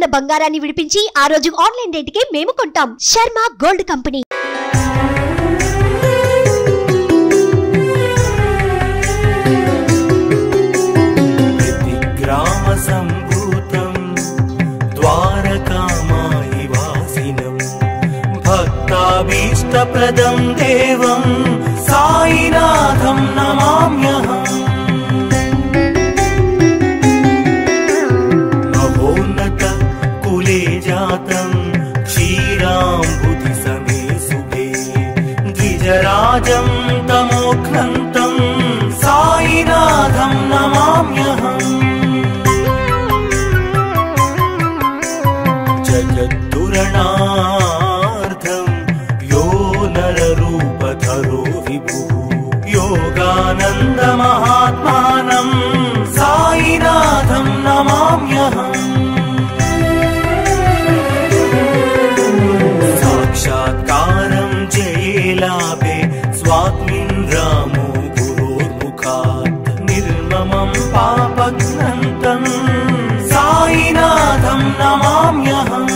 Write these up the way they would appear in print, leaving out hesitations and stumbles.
ఉన్న బంగారాన్ని విడిపించి ఆ రోజు ఆన్లైన్ రేటుకే మేము కొంటాం. Sharma gold company. గ్రామ సంభూతం ద్వారకామాయి వాసినం భక్తాభీష్టప్రదం దేవం సాయినాథం నమామ్యహం. మహోన్నత కులే జాతం క్షీరాంబుధి సమే సుభే ద్విజరాజం తమోఘ్నంతం సాయినాథం నమామ్యహం. జగద్దురణార్థం యో నరరూపధరో విభుః యోగానంద మహాత్మానం సాయినాథం నమామ్యహం. సాక్షాత్కారం జయేలాభే స్వాత్మిన్ రామో గురోర్ముఖాత్ నిర్మమం పాపఘ్నంతం సాయినాథం నమామ్యహం.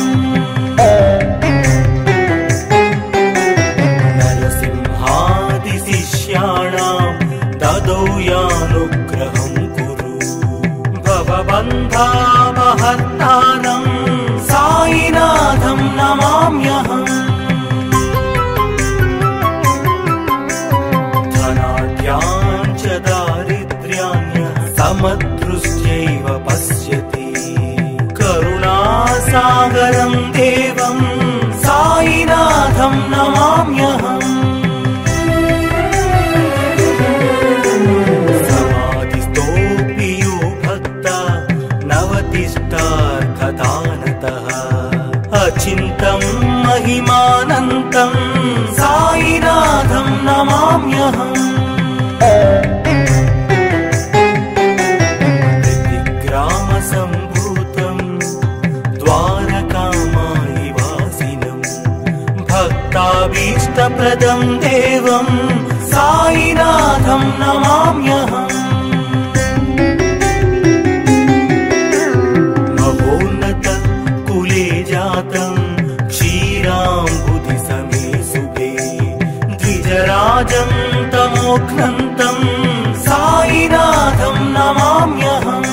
నరసింహాది శిష్యాణాం దదౌ యానుగ్రహం కురు భవబంధాపహర్తారం సాయినాథం నమామ్యహం. ధనాఢ్యాञ्च దారిద్ర్యాణ్య సమదృష్ట్యైవ పశ్యతి కరుణాసాగరం దేవం సాయినాథం నమామ్యహం. సమాధిస్తోపి యో భక్త నవతిష్టార్థదానతః అచింతం మహిమానంతం సాయినాథం నమామ్యహం. గ్రామ సంభూతం ద్వారకామాయి వాసినం భక్తాభీష్టప్రదం దేవం సాయినాథం నమామ్యహం. మహోన్నత కులే జాతం క్షీరాంబుధి సమే సుభే ద్విజరాజం తమోఘ్నంతం సాయినాథం నమామ్యహం.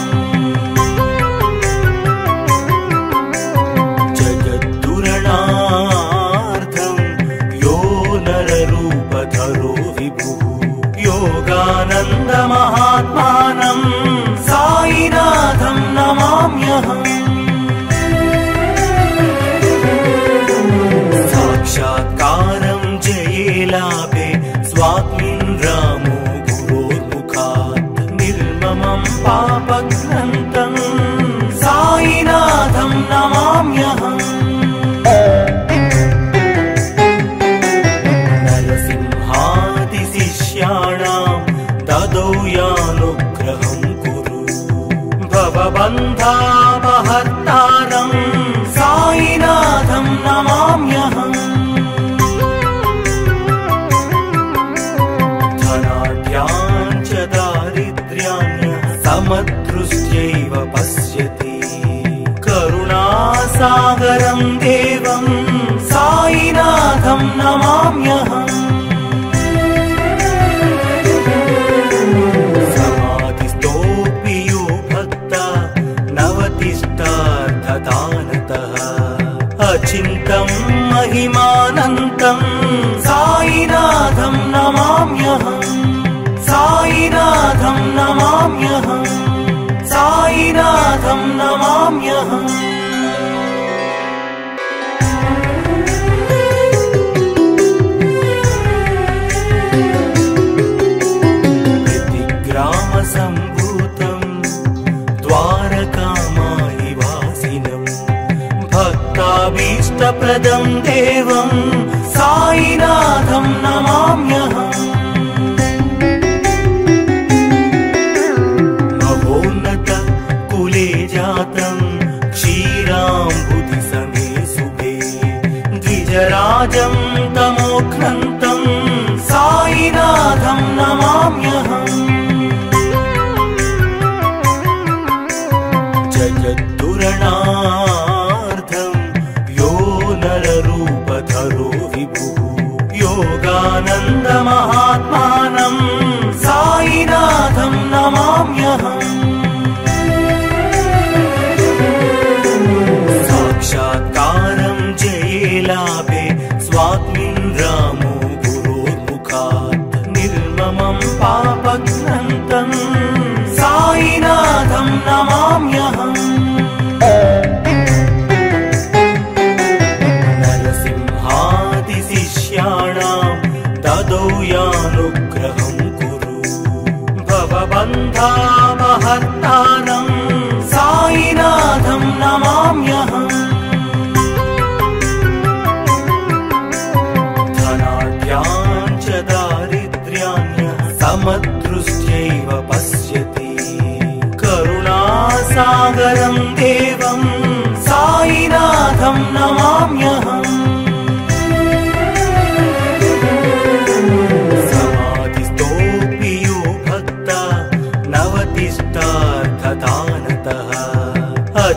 జగద్దురణార్థం యో నరరూపధరో విభుః యోగానంద మహాత్మానం సాయినాథం నమామ్యహం. సాక్షాత్కారం జయేలాభే స్వాత్మిన్ రామో గురోర్ముఖాత్ నిర్మమం పాపఘ్నంతం సాయినాథం నమామ్యహం. నరసింహాది శిష్యాణాం దదౌ యానుగ్రహం కురు భవబంధాపహర్తారం సాయినాథం నమామ్యహం. ధనాఢ్యాञ्च దారిద్ర్యాణ్య సమదృష్ట్యైవ పశ్యతి కరుణాసాగరం దేవం సాయినాథం నమామ్యహం. సమాధిస్తోపి యో భక్త నవతిష్టార్థదానతః అచింతం మహిమానంతం సాయినాథం నమామ్యహం. సాయినాథం నమామ్యహం. సాయినాథం నమామ్యహం. గ్రామ సంభూతం ద్వారకామాయి వాసినం భక్తాభీష్టప్రదం దేవం సాయినాథం నమామ్యహం. మహోన్నత కులే జాతం క్షీరాంబుధి సమే సుభే ద్విజరాజం తమోఘ్నంతం సాయినాథం నమామ్యహం. జగద్దురణా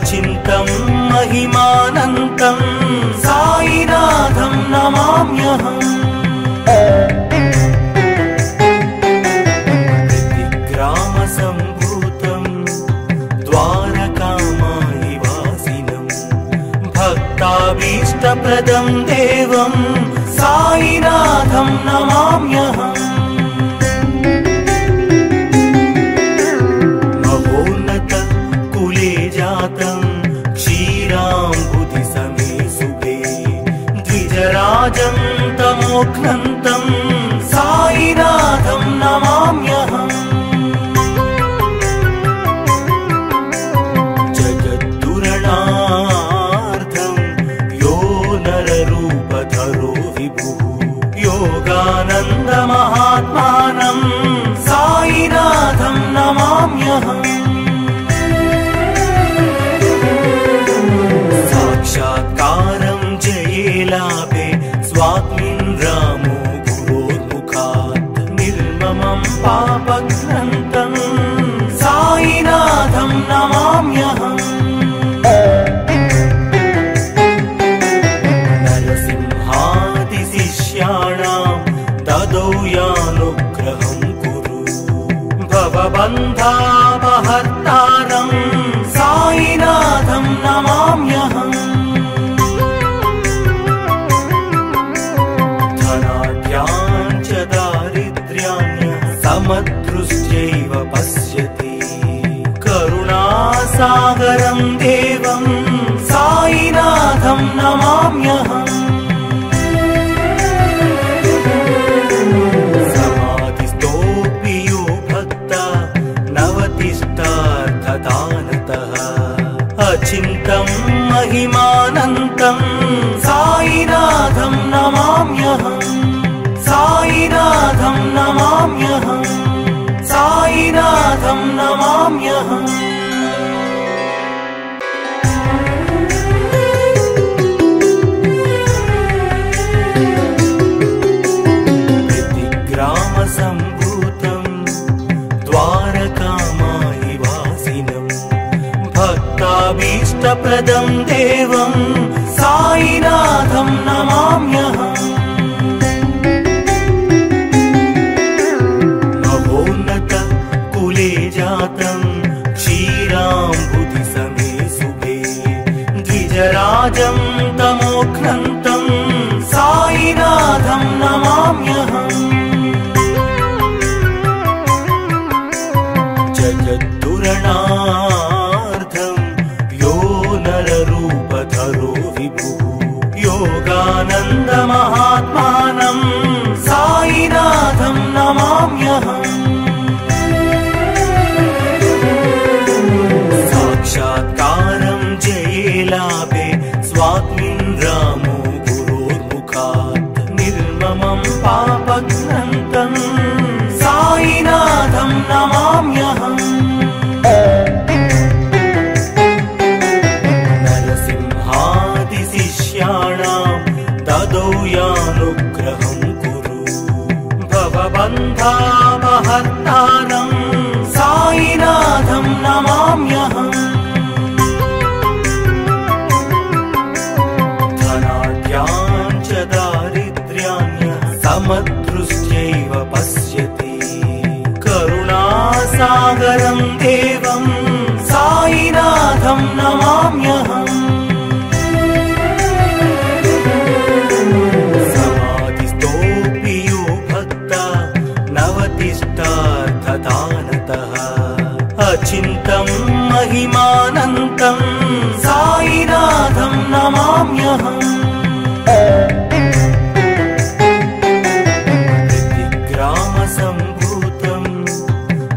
अचिन्तं महिमानन्तं साईनाथं नमाम्यहम्। ग्रामसम्भूतं द्वारकामायि वासिनं भक्ताभीष्टप्रदं देवं साईनाथं नमाम्यहम्। महोन्नत कुले जातं क्षीराम्बुधिसमे सुभे द्विजराजं तमोघ्नन्तं साईनाथं नमाम्यहम्। जगद्दुरणार्थं यो नररूपधरो विभुः योगानन्दमहात्मानं साईनाथं नमाम्यहम्। साक्षात्कारं जये लाभे स्वात्मिन् रामो गुरोर्मुखात् निर्ममं पापघ्नन्तं साईनाथं नमाम्यहम्। नरसिंहादिशिष्याणां ददौ यानुग्रहं कुरु भवबन्धापहर्तारं साईनाथं नमाम्यहम्। धनाढ्यान् च दारिद्र्यान् समदृष्ट्यैव पश्यति करुणासागरं देवं साईनाथं नमाम्यहम्। समाधिस्थोऽपि यो भक्ता नवतिष्ठार्थदानतः अचिन्तं महिमानन्तं साईनाथं नमाम्यहम्। साईनाथं नमाम्यहम्। साईनाथं नमाम्यहम्। ग्रामसम्भूतं द्वारकामायि वासिनं भक्ताभीष्टप्रदं देवं साईनाथं नमाम्यहम्। महोन्नत कुले जातं क्षीराम्बुधिसमे सुभे द्विजराजं तमोघ्नन्तं साईनाथं नमाम्यहम्। जगद्दुरणार्थं यो नररूपधरो विभुः योगानन्दमहात्मानं साईनाथं नमाम्यहम्। साक्षात्कारं जये लाभे स्वात्मिन् रामो गुरोर्मुखात् निर्ममं पापघ्नन्तं साईनाथं नमाम्यहम्। नरसिंहादिशिष्याणां ददौ यानुग्रहं कुरु भवबन्धापहर्तारं साईनाथं नमाम्यहम्। धनाढ्यान् च दारिद्र्यान् समदृष्ट्यैव पश्यति करुणासागरं देवं साईनाथं नमाम्यहम्। समाधिस्थोऽपि यो भक्ता नवतिष्ठार्थदानतः अचिन्तं महिमानन्तं साईनाथं नमाम्यहम्। ग्रामसम्भूतं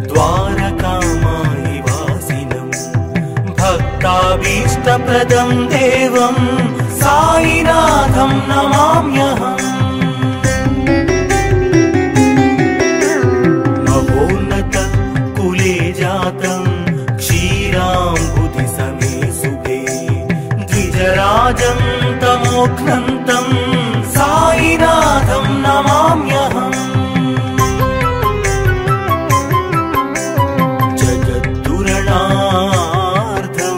द्वारकामायि वासिनं भक्ताभीष्टप्रदं देवं साईनाथं नमाम्यहम्। महोन्नत कुले जातं क्षीराम्बुधिसमे सुभे द्विजराजं तमोघ्नन्तं साईनाथं नमाम्यहम्। जगद्दुरणार्थं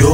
यो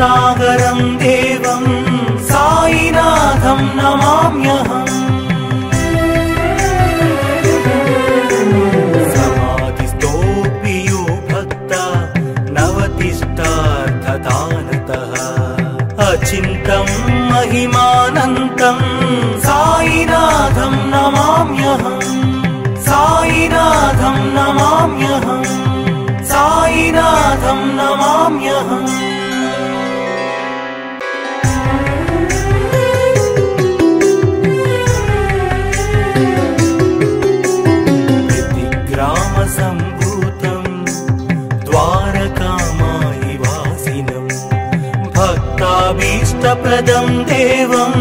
करुणासागरं देवं साईनाथं नमाम्यहम् समाधिस्थोऽपि यो भक्ता नवतिष्ठार्थदानतः अचिन्तं महिमानन्तं साईनाथं नमाम्यहम् साईनाथं नमाम्यहम् साईनाथं नमाम्यहम् प्रतिग्रामसम्भूतं द्वारकामायि वासिनं भक्ताभीष्टप्रदं देवं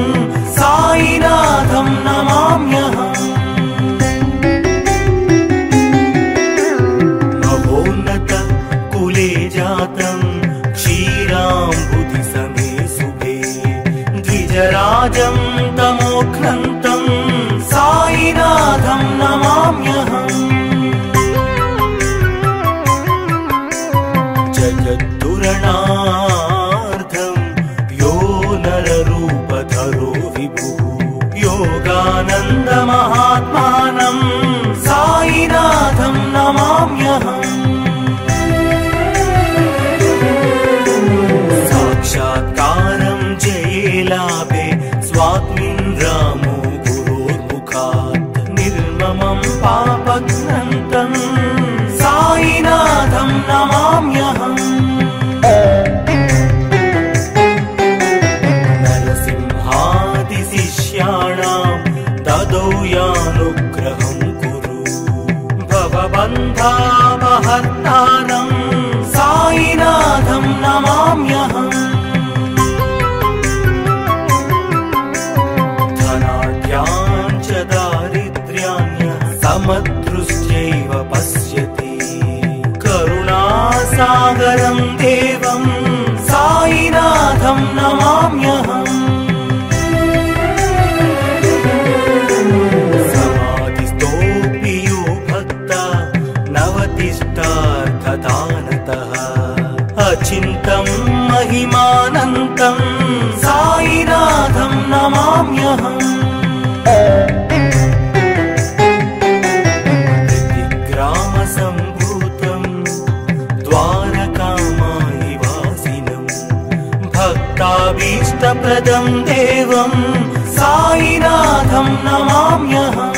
साईनाथं नमाम्यहम् जातं क्षीराम्बुधि समे शुभे द्विजराजं तमोघ्नन्तं साईनाथं नमाम्यहम् जगद्दुरणार्थं यो नररूपधरो विभुः योगानन्दमहात्मानं साईनाथं नमाम्यहम् साक्षात्कारं जये लाभे स्वात्मिन् रामो गुरोर्मुखात् निर्ममं पापघ्नन्तं साईनाथं नमाम्यहम् नरसिंहादिशिष्याणां ददौ यानुग्रहं कुरु भवबन्धापहर्तारं साईनाथं नमाम्यहम् धनाढ्याञ्च दारिद्र्याण्यः समदृष्ट्यैव पश्यति करुणासागरं देवं साईनाथं नमाम्यहम् समाधिस्थोऽपि यो भक्ता नवतिष्ठार्थदानतः अचिन्तं महिमानन्तं साईनाथं नमाम्यहम् प्रतिग्रामसम्भूतं द्वारकामायि वासिनं भक्ताभीष्टप्रदं देवं साईनाथं नमाम्यहम्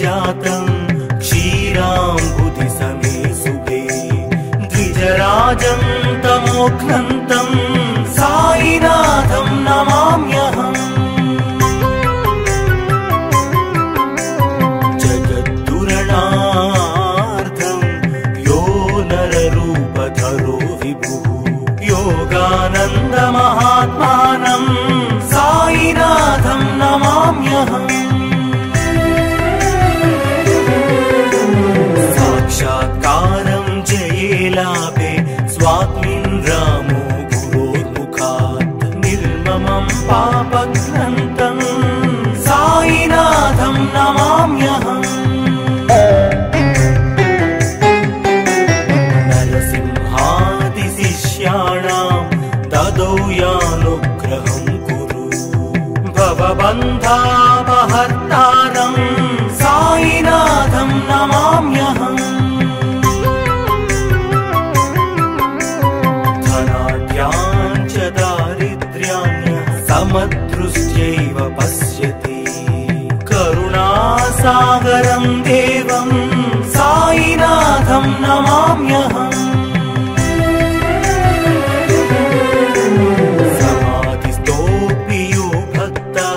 जातं क्षीराम्बुधि समे शुभे द्विजराजं तमोघ्नन्तं साईनाथं नमाम्यहम् जगद्दुरणार्थं यो नररूपधरो विभुः योगानन्दमहात्मानं साईनाथं नमाम्यहम् साक्षात्कारं जये लाभे स्वात्मिन् रामो गुरोर्मुखात् निर्ममं पापघ्नन्तं साईनाथं नमाम्यहम् नरसिंहादिशिष्याणां ददौ यानुग्रहं कुरु भवबन्धापहर्तारं साईनाथं नमाम्यहम् धनाढ्याञ्च दारिद्र्याण्यः समदृष्ट्यैव पश्यति करुणासागरं देवं साईनाथं नमाम्यहम् समाधिस्थोऽपि यो भक्ता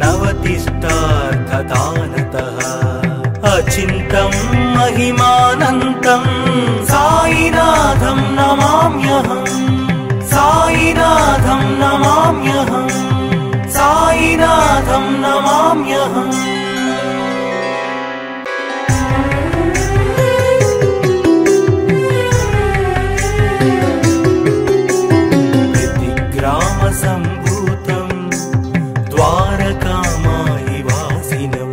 नवतिष्ठार्थदानतः अचिन्तं महिमानन्तं साईनाथं नमाम्यहम् साईनाथं नमाम्यहम् साईनाथं नमाम्यहम् प्रतिग्रामसम्भूतं द्वारकामायि वासिनं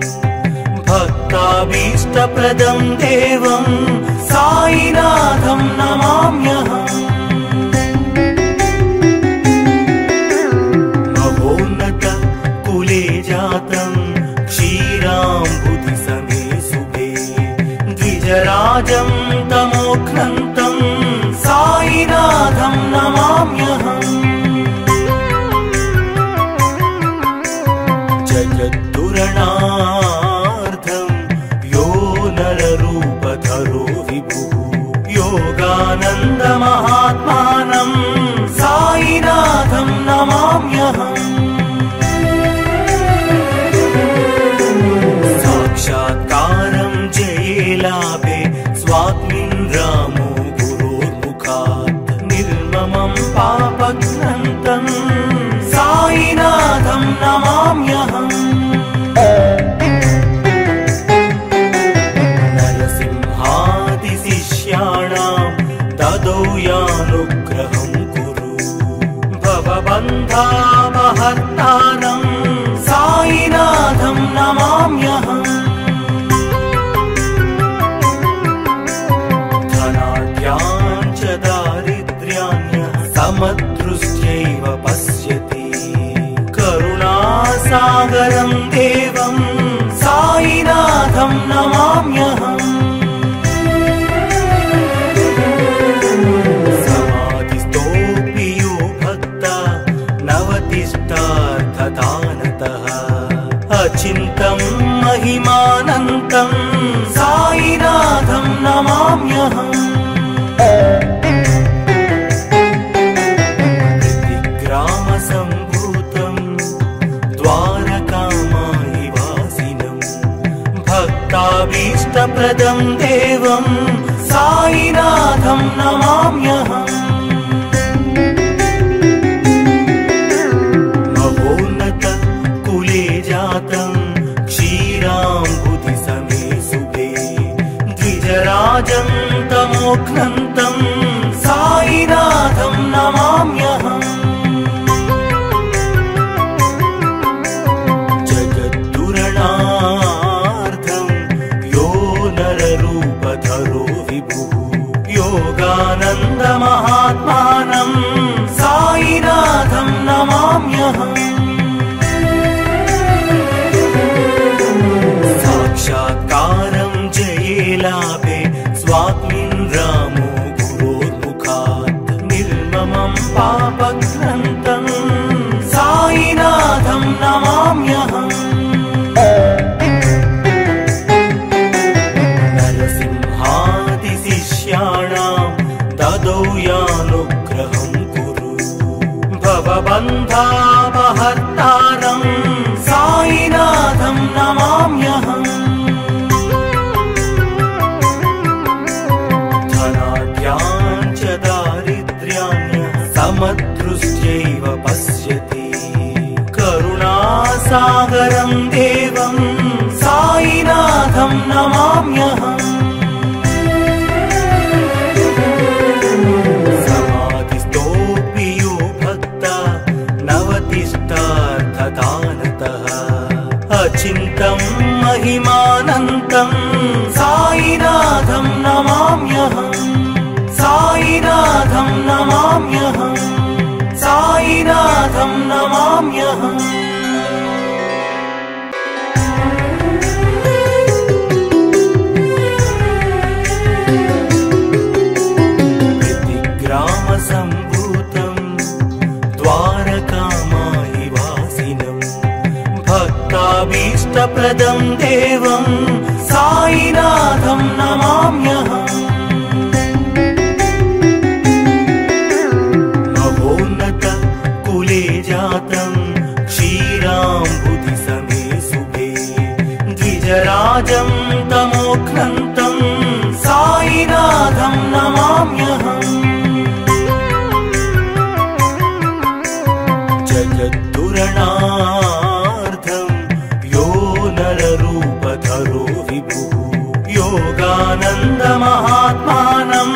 भक्ताभीष्ट भक्ताभीष्टप्रदं देवं साईनाथं नमाम्यहम्। महोन्नत कुले जातं क्षीराम्बुधि समे सुभे द्विजराजं तमोघ्नन्तं साईनाथं नमाम्यहम्। जगद्दुरणार्थं यो नररूपधरो विभुः योगानन्दमहात्मानं साईनाथं नमाम्यहम्। साक्षात्कारं जये लाभे स्वात्मिन् रामो गुरोर्मुखात् निर्ममं पापघ्नन्तं साईनाथं नमाम्यहम्। नरसिंहादिशिष्याणां ददौ यानुग्रहं कुरु भवबन्धापहर्तारं साईनाथं नमाम्यहम्। धनाढ्यान् च दारिद्र्यान्यः समदृष्ट्यैव पश्यति करुणासागरं देवं साईनाथं नमाम्यहम्। समाधिस्थोऽपि यो भक्ता नवतिष्ठार्थदानतः अचिन्तं महिमानन्तं साईनाथं नमाम्यहम्। ग्रामसम्भूतं द्वारकामायि वासिनं भक्ताभीष्टप्रदं देवं साईनाथं नमाम्यहम्। महोन्नत कुले जातं क्षीराम्बुधि समे सुभे द्विजराजं तमोघ्नन्तं साईनाथं नमाम्यहम्। जगद्दुरणार्थं यो नररूपधरो विभुः योगानन्दमहात्मानं साईनाथं नमाम्यहम्। साक्षात्कारं जये लाभे स्वात्मिन् रामो गुरोर्मुखात् निर्ममं पापघ्नन्तं साईनाथं नमाम्यहम्। नरसिंहादिशिष्याणां ददौ यानुग्रहं कुरु भवबन्धापहर्तारं साईनाथं नमाम्यहम्। धनाढ्यान् च दारिद्र्यान्यः समदृष्ट्यैव पश्यति करुणासागरं देवं साईनाथं नमाम्यहम्। समाधिस्थोऽपि यो भक्ता नवतिष्ठार्थदानतः अचिन्तं महिमानन्तं साईनाथं नमाम्यहम्। साईनाथं नमाम्यहम्। साईनाथं नमाम्यहम्। ग्रामसम्भूतं द्वारकामायि वासिनं भक्ताभीष्टप्रदं देवं साईनाथं नमाम्यहम्। महोन्नत कुले जातं क्षीराम्बुधि समे सुभे द्विजराजं तमोघ्नन्तं साईनाथं नमाम्यहम्। जगद्दुरणार्थं यो नररूपधरो विभुः योगानन्दमहात्मानं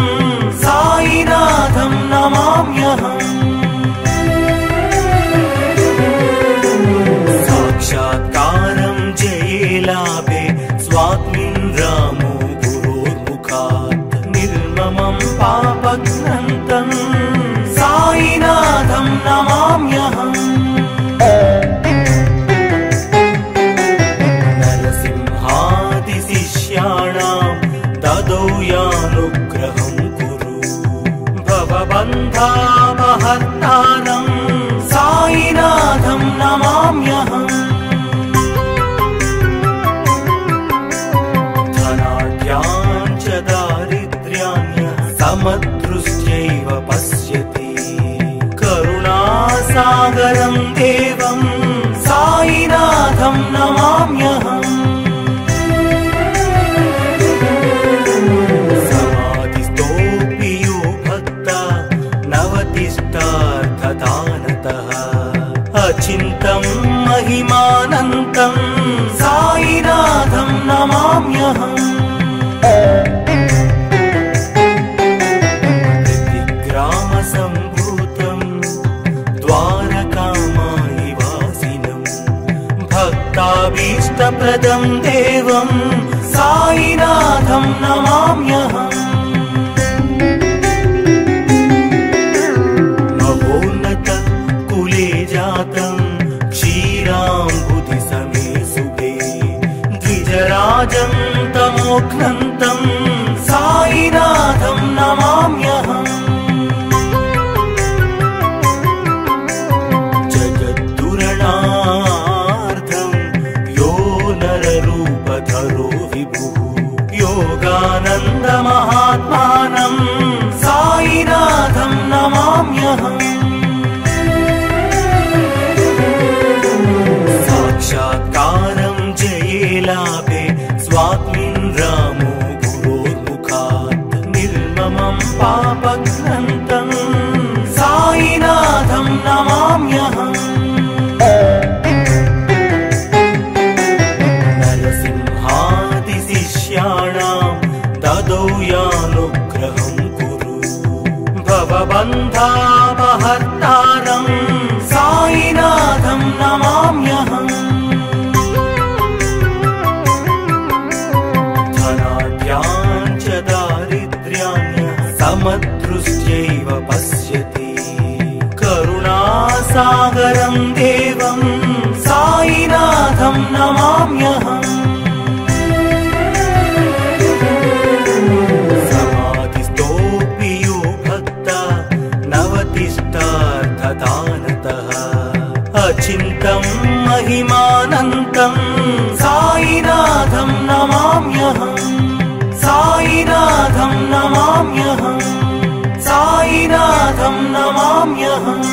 साईनाथं नमाम्यहम्। साक्षात्कारं जये लाभे स्वात्मिन् राम अचिन्तं महिमानन्तं साईनाथं नमाम्यहम् प्रतिग्रामसम्भूतं द्वारकामायि वासिनं भक्ताभीष्टप्रदं देवं साईनाथं नमाम्यहम् क्षीराम्बुधि समे सुभे द्विजराजं तमोघ्नन्तं साईनाथं नमाम्यहम् जगद्दुरणार्थं यो नररूपधरो विभुः योगानन्दमहात्मानं साईनाथं नमाम्यहम् साक्षात्कारं जये लाभे स्वात्मिन् रामो गुरोर्मुखात् निर्ममं पापघ्नन्तं साईनाथं नमाम्यहम् नरसिंहादिशिष्याणां ददौ यानुग्रहं कुरु भवबन्धापहर्तारं साईनाथं नमाम्यहम् धनाढ्याञ्च दारिद्र्याण्यः समदृष्ट्यैव पश्यति करुणासागरं देवं साईनाथं नमाम्यहम् समाधिस्थोऽपि यो भक्ता नवतिष्ठार्थदानतः अचिन्तं महिमानन्तं साईनाथं नमाम्यहम् साईनाथं नमाम्यहम् साईनाथं नमाम्यहम्।